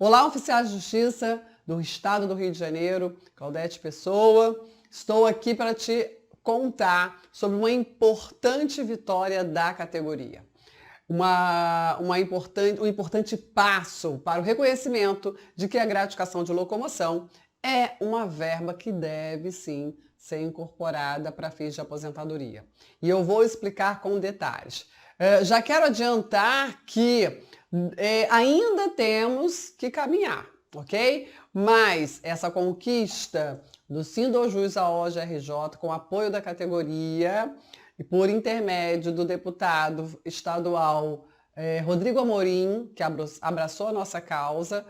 Olá, oficiais de justiça do Estado do Rio de Janeiro, Claudete Pessoa. Estou aqui para te contar sobre uma importante vitória da categoria. Um importante passo para o reconhecimento de que a gratificação de locomoção é uma verba que deve sim ser incorporada para fins de aposentadoria. E eu vou explicar com detalhes. Já quero adiantar que ainda temos que caminhar, ok? Mas essa conquista do Sindojus à OGRJ, com apoio da categoria e por intermédio do deputado estadual Rodrigo Amorim, que abraçou a nossa causa,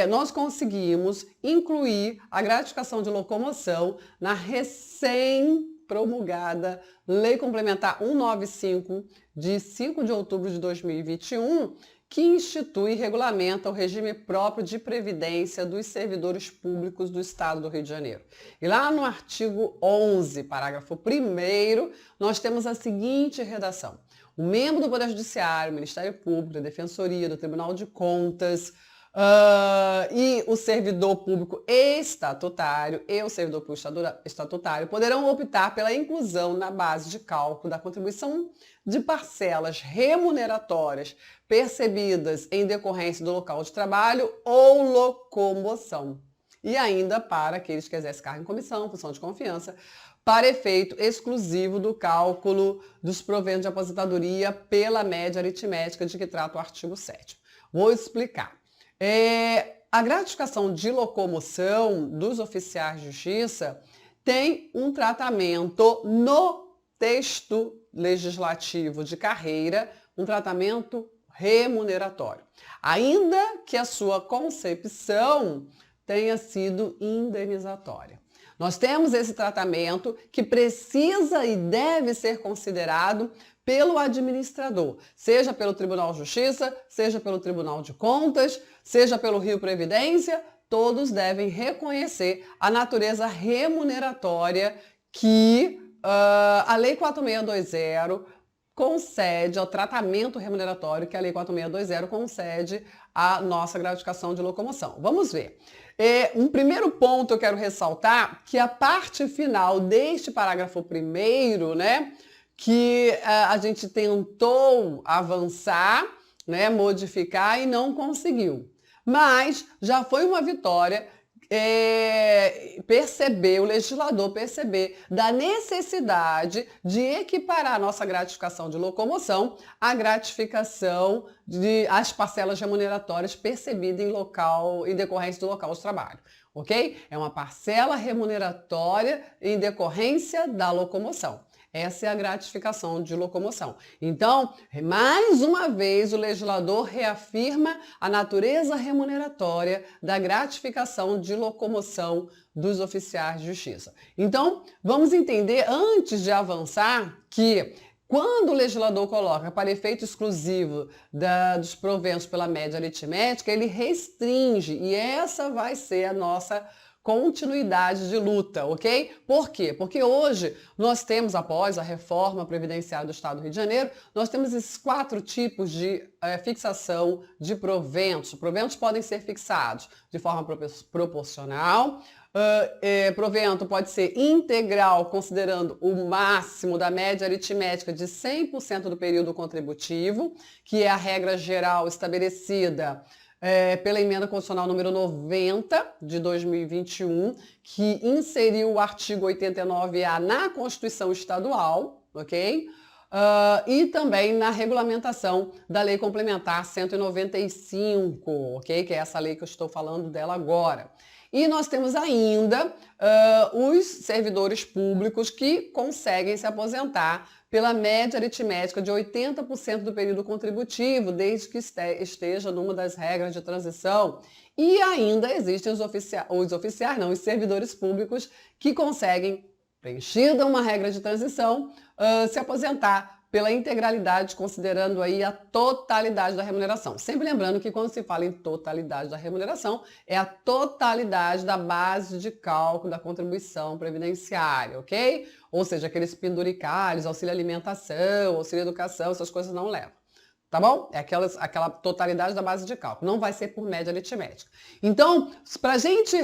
nós conseguimos incluir a gratificação de locomoção na recém-promulgada Lei Complementar 195, de 5 de outubro de 2021, que institui e regulamenta o regime próprio de previdência dos servidores públicos do Estado do Rio de Janeiro. E lá no artigo 11, parágrafo 1º, nós temos a seguinte redação: o membro do Poder Judiciário, Ministério Público, da Defensoria, do Tribunal de Contas, e o servidor público estatutário e o servidor público estatutário poderão optar pela inclusão na base de cálculo da contribuição de parcelas remuneratórias percebidas em decorrência do local de trabalho ou locomoção. E ainda para aqueles que exercem cargo em comissão, função de confiança, para efeito exclusivo do cálculo dos proventos de aposentadoria pela média aritmética de que trata o artigo 7º. Vou explicar. A gratificação de locomoção dos oficiais de justiça tem um tratamento no texto legislativo de carreira, um tratamento remuneratório, ainda que a sua concepção tenha sido indenizatória. Nós temos esse tratamento que precisa e deve ser considerado pelo administrador, seja pelo Tribunal de Justiça, seja pelo Tribunal de Contas, seja pelo Rio Previdência, todos devem reconhecer a natureza remuneratória que a Lei 4620 concede, ao tratamento remuneratório que a Lei 4620 concede à nossa gratificação de locomoção. Vamos ver. Um primeiro ponto eu quero ressaltar que a parte final deste parágrafo 1º, né, que a gente tentou avançar, né, modificar e não conseguiu. Mas já foi uma vitória o legislador perceber da necessidade de equiparar a nossa gratificação de locomoção à gratificação às parcelas remuneratórias percebidas em decorrência do local de trabalho, ok? É uma parcela remuneratória em decorrência da locomoção. Essa é a gratificação de locomoção. Então, mais uma vez, o legislador reafirma a natureza remuneratória da gratificação de locomoção dos oficiais de justiça. Então, vamos entender, antes de avançar, que quando o legislador coloca para efeito exclusivo dos proventos pela média aritmética, ele restringe, e essa vai ser a nossa continuidade de luta, ok? Por quê? Porque hoje nós temos, após a reforma previdenciária do Estado do Rio de Janeiro, nós temos esses 4 tipos de fixação de proventos. Proventos podem ser fixados de forma proporcional. Provento pode ser integral, considerando o máximo da média aritmética de 100% do período contributivo, que é a regra geral estabelecida pela emenda constitucional número 90 de 2021, que inseriu o artigo 89A na Constituição Estadual, ok? E também na regulamentação da Lei Complementar 195, ok? Que é essa lei que eu estou falando dela agora. E nós temos ainda os servidores públicos que conseguem se aposentar pela média aritmética de 80% do período contributivo, desde que esteja numa das regras de transição. E ainda existem os servidores públicos que conseguem, preenchida uma regra de transição, se aposentar pela integralidade, considerando aí a totalidade da remuneração. Sempre lembrando que quando se fala em totalidade da remuneração, é a totalidade da base de cálculo da contribuição previdenciária, ok? Ou seja, aqueles penduricalhos, auxílio alimentação, auxílio educação, essas coisas não levam. tá bom? É aquela totalidade da base de cálculo, não vai ser por média aritmética. Então, para a gente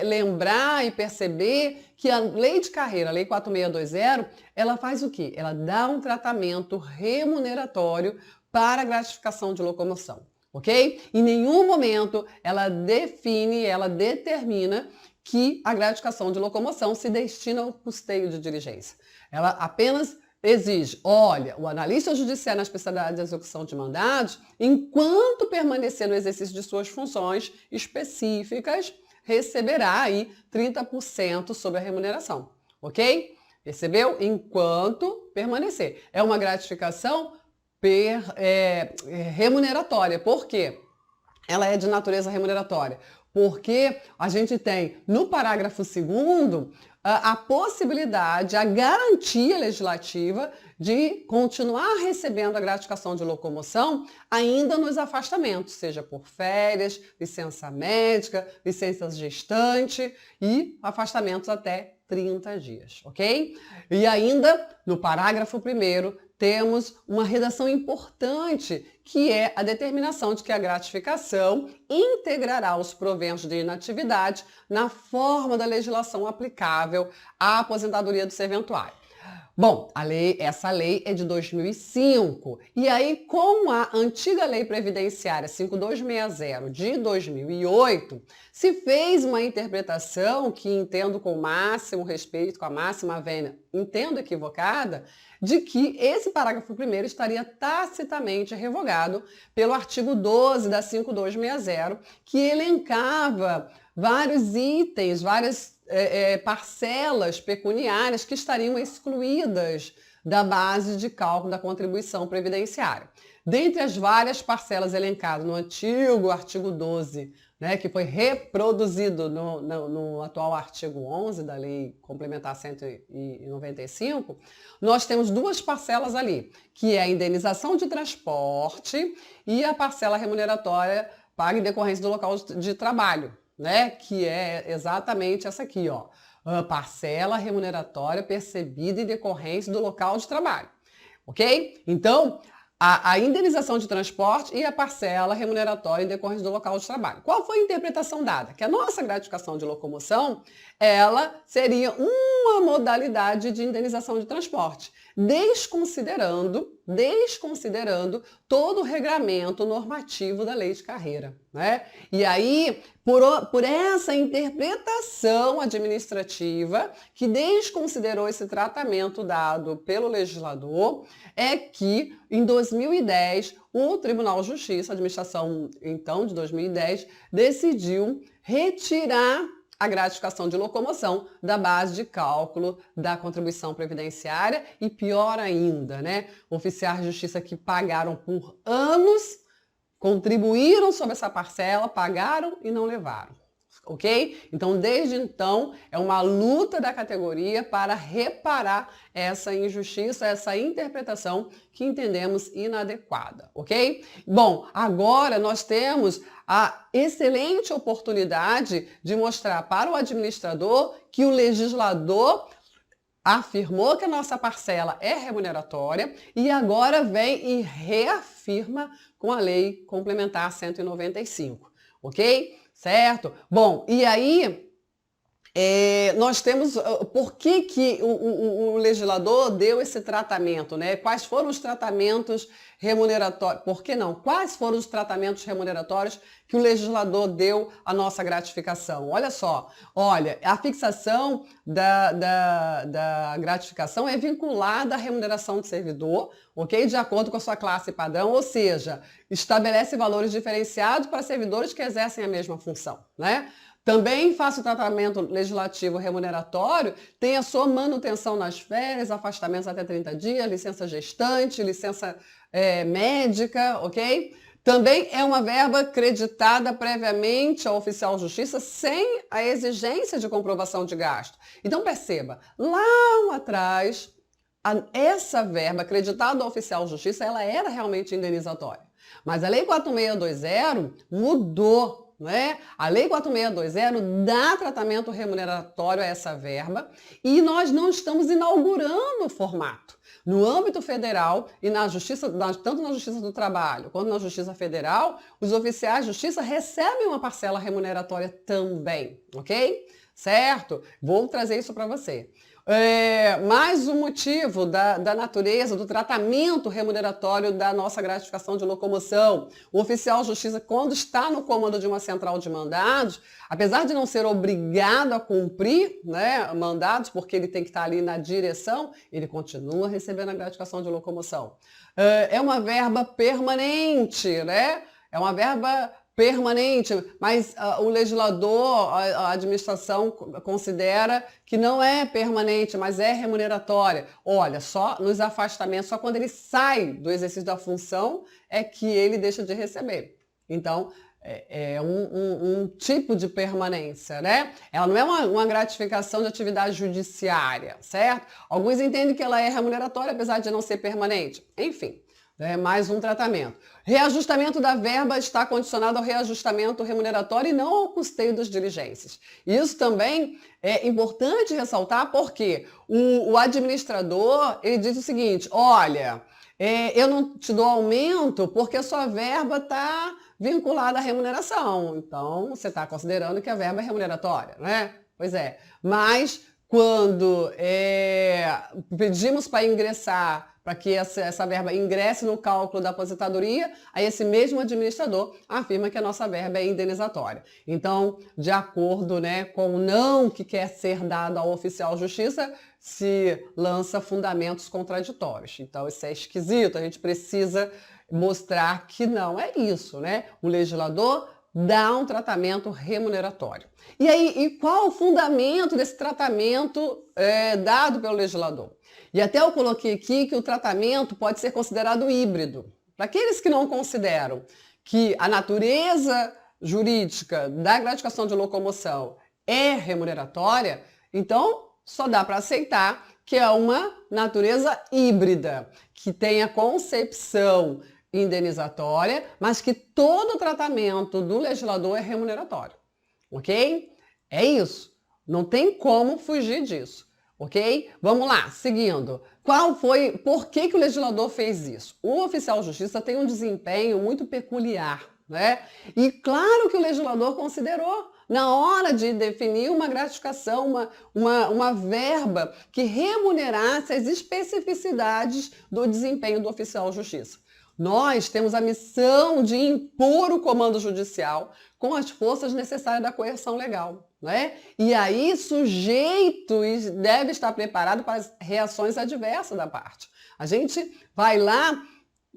lembrar e perceber que a lei de carreira, a lei 4620, ela faz o quê? Ela dá um tratamento remuneratório para a gratificação de locomoção, ok? Em nenhum momento ela define, ela determina que a gratificação de locomoção se destina ao custeio de diligência. Ela apenas exige, olha, o analista judiciário na especialidade de execução de mandados, enquanto permanecer no exercício de suas funções específicas, receberá aí 30% sobre a remuneração, ok? Percebeu? Enquanto permanecer. É uma gratificação remuneratória. Por quê? Ela é de natureza remuneratória. Porque a gente tem no parágrafo 2º a possibilidade, a garantia legislativa de continuar recebendo a gratificação de locomoção ainda nos afastamentos, seja por férias, licença médica, licença gestante e afastamentos até 30 dias, ok? E ainda no parágrafo 1º temos uma redação importante, que é a determinação de que a gratificação integrará os proventos de inatividade na forma da legislação aplicável à aposentadoria do serventuário. Bom, essa lei é de 2005, e aí com a antiga Lei Previdenciária 5260 de 2008, se fez uma interpretação que entendo com o máximo respeito, com a máxima vênia, entendo equivocada, de que esse parágrafo 1º estaria tacitamente revogado pelo artigo 12 da 5260, que elencava vários itens, várias parcelas pecuniárias que estariam excluídas da base de cálculo da contribuição previdenciária. Dentre as várias parcelas elencadas no antigo artigo 12, né, que foi reproduzido no atual artigo 11 da Lei Complementar 195, nós temos duas parcelas ali, que é a indenização de transporte e a parcela remuneratória paga em decorrência do local de trabalho, né, que é exatamente essa aqui, ó, a parcela remuneratória percebida em decorrência do local de trabalho, ok? Então, a indenização de transporte e a parcela remuneratória em decorrência do local de trabalho. Qual foi a interpretação dada? Que a nossa gratificação de locomoção, ela seria uma modalidade de indenização de transporte, desconsiderando todo o regramento normativo da lei de carreira, né? E aí, por essa interpretação administrativa que desconsiderou esse tratamento dado pelo legislador, é que em 2010 o Tribunal de Justiça, a administração então de 2010, decidiu retirar a gratificação de locomoção da base de cálculo da contribuição previdenciária e, pior ainda, né, oficiais de justiça que pagaram por anos, contribuíram sobre essa parcela, pagaram e não levaram, ok? Então, desde então, é uma luta da categoria para reparar essa injustiça, essa interpretação que entendemos inadequada, ok? Bom, agora nós temos a excelente oportunidade de mostrar para o administrador que o legislador afirmou que a nossa parcela é remuneratória e agora vem e reafirma com a Lei Complementar 195, ok? Certo? Bom, e aí nós temos, por que o legislador deu esse tratamento, né? Quais foram os tratamentos remuneratórios, por que não? Quais foram os tratamentos remuneratórios que o legislador deu à nossa gratificação? Olha só, olha, a fixação da gratificação é vinculada à remuneração do servidor, ok? De acordo com a sua classe padrão, ou seja, estabelece valores diferenciados para servidores que exercem a mesma função, né? Também faça o tratamento legislativo remuneratório, tem a sua manutenção nas férias, afastamentos até 30 dias, licença gestante, licença médica, ok? Também é uma verba creditada previamente ao oficial de justiça sem a exigência de comprovação de gasto. Então perceba, lá atrás, essa verba creditada ao oficial de justiça, ela era realmente indenizatória. Mas a Lei 4620 mudou. Não é? A Lei 4620 dá tratamento remuneratório a essa verba e nós não estamos inaugurando o formato. No âmbito federal e na justiça, tanto na Justiça do Trabalho quanto na Justiça Federal, os oficiais de justiça recebem uma parcela remuneratória também, ok? Certo? Vou trazer isso para você. Mais um motivo da natureza, do tratamento remuneratório da nossa gratificação de locomoção. O oficial de justiça, quando está no comando de uma central de mandados, apesar de não ser obrigado a cumprir, né, mandados, porque ele tem que estar ali na direção, ele continua recebendo a gratificação de locomoção. É uma verba permanente, né? É uma verba permanente, mas o legislador, a administração considera que não é permanente, mas é remuneratória. Olha, só nos afastamentos, só quando ele sai do exercício da função é que ele deixa de receber. Então, é um tipo de permanência, né? Ela não é uma gratificação de atividade judiciária, certo? Alguns entendem que ela é remuneratória, apesar de não ser permanente. Enfim. Mais um tratamento. Reajustamento da verba está condicionado ao reajustamento remuneratório e não ao custeio das diligências. Isso também é importante ressaltar porque o administrador ele diz o seguinte, olha, eu não te dou aumento porque a sua verba está vinculada à remuneração. Então, você está considerando que a verba é remuneratória, né? Pois é. Mas quando pedimos para ingressar para que essa verba ingresse no cálculo da aposentadoria, aí esse mesmo administrador afirma que a nossa verba é indenizatória. Então, de acordo, né, com o não que quer ser dado ao oficial de justiça, se lança fundamentos contraditórios. Então, isso é esquisito, a gente precisa mostrar que não é isso, né? O legislador dá um tratamento remuneratório. E aí, qual o fundamento desse tratamento dado pelo legislador? E até eu coloquei aqui que o tratamento pode ser considerado híbrido. Para aqueles que não consideram que a natureza jurídica da gratificação de locomoção é remuneratória, então só dá para aceitar que é uma natureza híbrida, que tem a concepção indenizatória, mas que todo o tratamento do legislador é remuneratório, ok? É isso, não tem como fugir disso. Ok? Vamos lá, seguindo. Por que o legislador fez isso? O oficial de justiça tem um desempenho muito peculiar, né? E claro que o legislador considerou na hora de definir uma gratificação, uma verba que remunerasse as especificidades do desempenho do oficial de justiça. Nós temos a missão de impor o comando judicial com as forças necessárias da coerção legal, né? E aí, sujeito deve estar preparado para as reações adversas da parte. A gente vai lá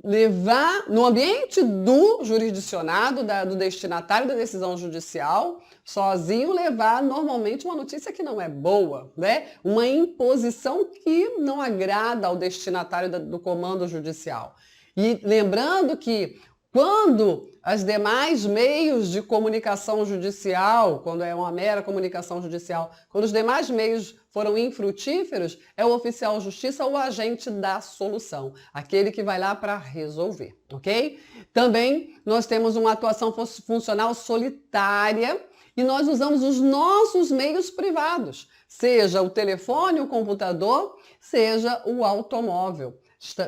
levar, no ambiente do jurisdicionado, do destinatário da decisão judicial, sozinho levar normalmente uma notícia que não é boa, né? Uma imposição que não agrada ao destinatário do comando judicial. E lembrando que quando os demais meios de comunicação judicial, quando é uma mera comunicação judicial, quando os demais meios foram infrutíferos, é o oficial de justiça o agente da solução, aquele que vai lá para resolver, ok? Também nós temos uma atuação funcional solitária e nós usamos os nossos meios privados, seja o telefone, o computador, seja o automóvel.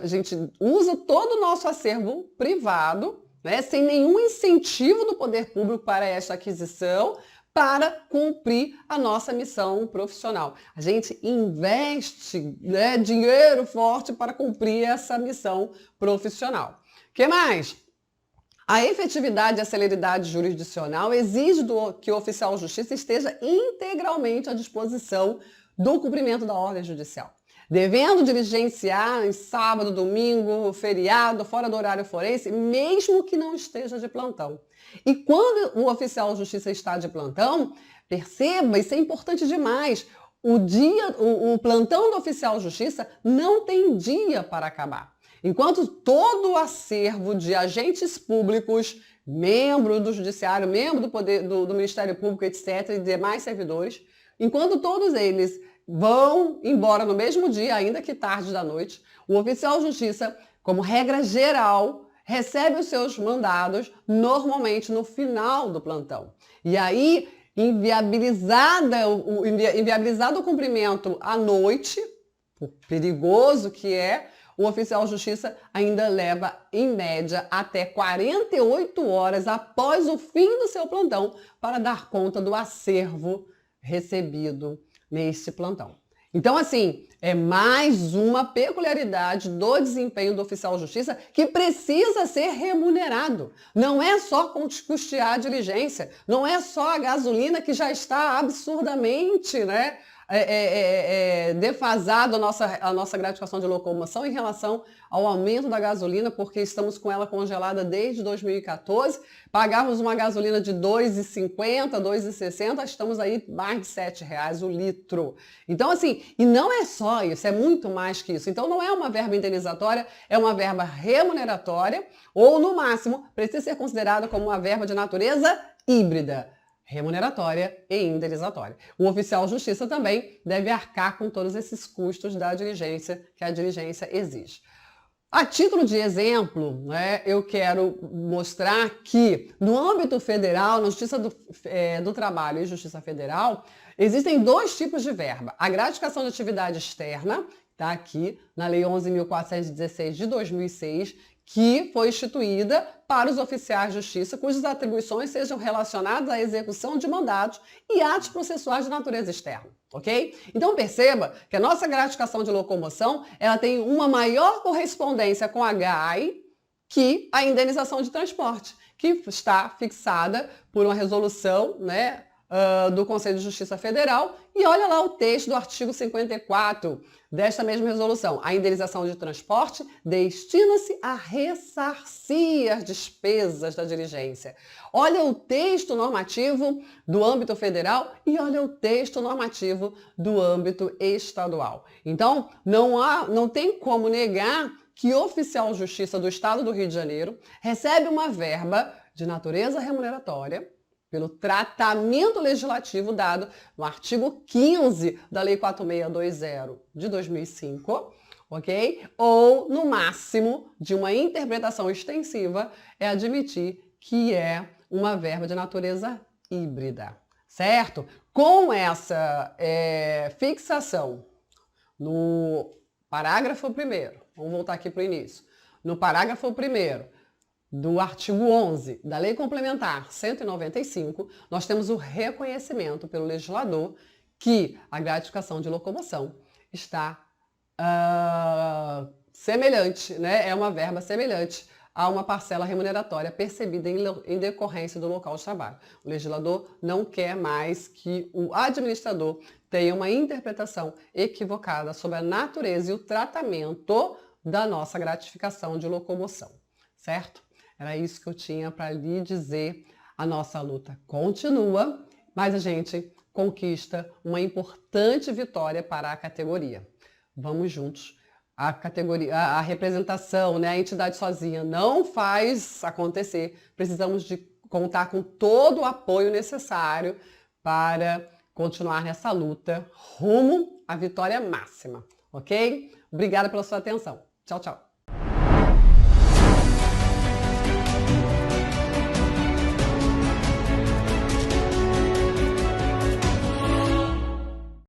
A gente usa todo o nosso acervo privado, né, sem nenhum incentivo do poder público para esta aquisição, para cumprir a nossa missão profissional. A gente investe, né, dinheiro forte para cumprir essa missão profissional. O que mais? A efetividade e a celeridade jurisdicional exige que o oficial de justiça esteja integralmente à disposição do cumprimento da ordem judicial, devendo diligenciar em sábado, domingo, feriado, fora do horário forense, mesmo que não esteja de plantão. E quando o oficial de justiça está de plantão, perceba, isso é importante demais, o plantão do oficial de justiça não tem dia para acabar. Enquanto todo o acervo de agentes públicos, membro do judiciário, membro do Ministério Público, etc., e demais servidores, enquanto todos eles vão embora no mesmo dia, ainda que tarde da noite, o oficial de justiça, como regra geral, recebe os seus mandados normalmente no final do plantão. E aí, inviabilizado o cumprimento à noite, perigoso que é, o oficial de justiça ainda leva, em média, até 48 horas após o fim do seu plantão para dar conta do acervo recebido neste plantão. Então, assim, é mais uma peculiaridade do desempenho do oficial de justiça que precisa ser remunerado. Não é só custear a diligência, não é só a gasolina que já está absurdamente, né, defasado a nossa gratificação de locomoção em relação ao aumento da gasolina, porque estamos com ela congelada desde 2014. Pagávamos uma gasolina de R$ 2,50, R$ 2,60, estamos aí mais de R$ 7,00 o litro. Então, assim, e não é só isso, é muito mais que isso. Então, não é uma verba indenizatória, é uma verba remuneratória, ou, no máximo, precisa ser considerada como uma verba de natureza híbrida, remuneratória e indenizatória. O oficial de justiça também deve arcar com todos esses custos da diligência que a diligência exige. A título de exemplo, né, eu quero mostrar que no âmbito federal, na Justiça do Trabalho e Justiça Federal, existem dois tipos de verba. A gratificação de atividade externa, está aqui na Lei 11.416 de 2006, que foi instituída para os oficiais de justiça cujas atribuições sejam relacionadas à execução de mandatos e atos processuais de natureza externa, ok? Então perceba que a nossa gratificação de locomoção ela tem uma maior correspondência com a GAI que a indenização de transporte, que está fixada por uma resolução, né, do Conselho de Justiça Federal, e olha lá o texto do artigo 54 desta mesma resolução. A indenização de transporte destina-se a ressarcir as despesas da diligência. Olha o texto normativo do âmbito federal e olha o texto normativo do âmbito estadual. Então, não tem como negar que o oficial de justiça do Estado do Rio de Janeiro recebe uma verba de natureza remuneratória pelo tratamento legislativo dado no artigo 15 da Lei 4620 de 2005, ok? Ou, no máximo, de uma interpretação extensiva, é admitir que é uma verba de natureza híbrida, certo? Com essa fixação no parágrafo 1º, vamos voltar aqui para o início, no parágrafo 1º, do artigo 11 da Lei Complementar 195, nós temos o reconhecimento pelo legislador que a gratificação de locomoção está semelhante, né? É uma verba semelhante a uma parcela remuneratória percebida em decorrência do local de trabalho. O legislador não quer mais que o administrador tenha uma interpretação equivocada sobre a natureza e o tratamento da nossa gratificação de locomoção, certo? Era isso que eu tinha para lhe dizer. A nossa luta continua, mas a gente conquista uma importante vitória para a categoria. Vamos juntos. A categoria, a representação, né, a entidade sozinha não faz acontecer. Precisamos de contar com todo o apoio necessário para continuar nessa luta rumo à vitória máxima, ok? Obrigada pela sua atenção. Tchau, tchau.